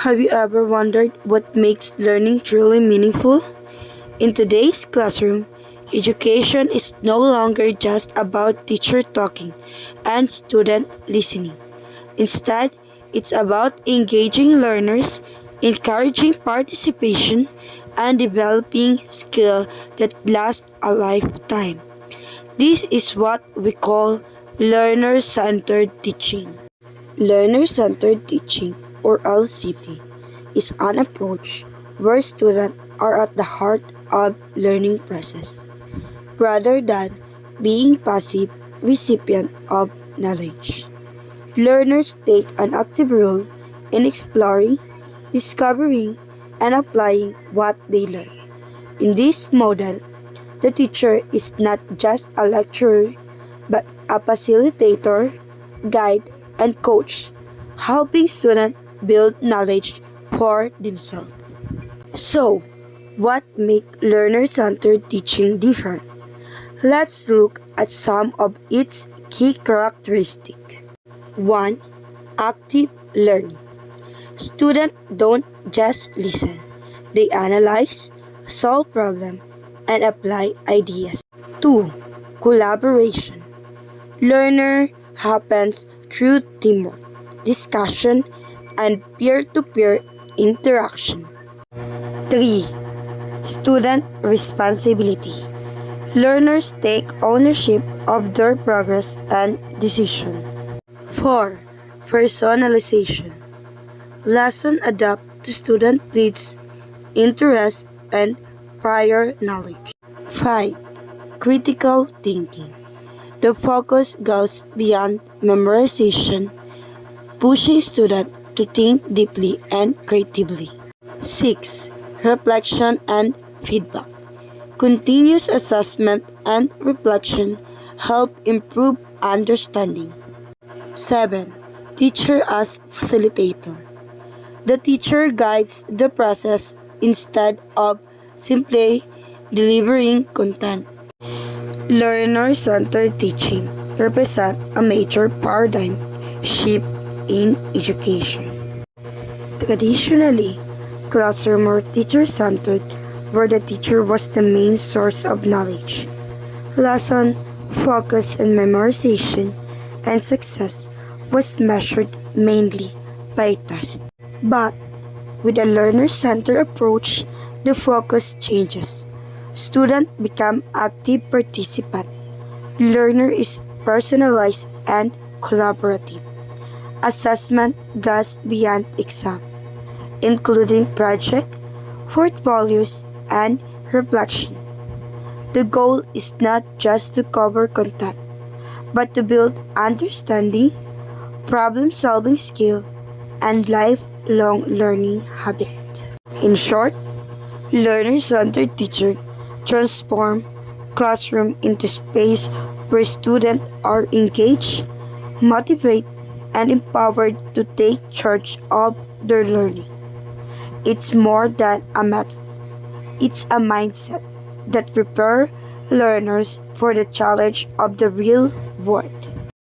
Have you ever wondered what makes learning truly meaningful? In today's classroom, education is no longer just about teacher talking and student listening. Instead, it's about engaging learners, encouraging participation, and developing skills that last a lifetime. This is what we call learner centered teaching. Learner centered teaching, or LCT, is an approach where students are at the heart of learning process rather than being passive recipient of knowledge. Learners take an active role in exploring, discovering, and applying what they learn. In this model, the teacher is not just a lecturer but a facilitator, guide, and coach, helping students build knowledge for themselves. So, what makes learner-centered teaching different? Let's look at some of its key characteristics. 1. Active learning. Students don't just listen. They analyze, solve problems, and apply ideas. 2. Collaboration. Learner happens through teamwork, discussion, and peer-to-peer interaction. 3. Student responsibility. Learners take ownership of their progress and decision. 4. Personalization. Lesson adapt to student needs, interests, and prior knowledge. 5. Critical thinking. The focus goes beyond memorization, pushing students to think deeply and creatively. 6. Reflection and feedback. Continuous assessment and reflection help improve understanding. 7. Teacher as facilitator. The teacher guides the process instead of simply delivering content. Learner-centered teaching represents a major paradigm shift in education. Traditionally, classroom or teacher-centered, where the teacher was the main source of knowledge. Lesson focus on memorization and success was measured mainly by tests. But with a learner-centered approach, the focus changes. Students become active participants. Learner is personalized and collaborative. Assessment goes beyond exam, including project, portfolios, and reflection. The goal is not just to cover content, but to build understanding, problem-solving skill, and lifelong learning habit. In short, learner-centered teaching transform classroom into space where students are engaged, motivated, and empowered to take charge of their learning. It's more than a method. It's a mindset that prepares learners for the challenge of the real world.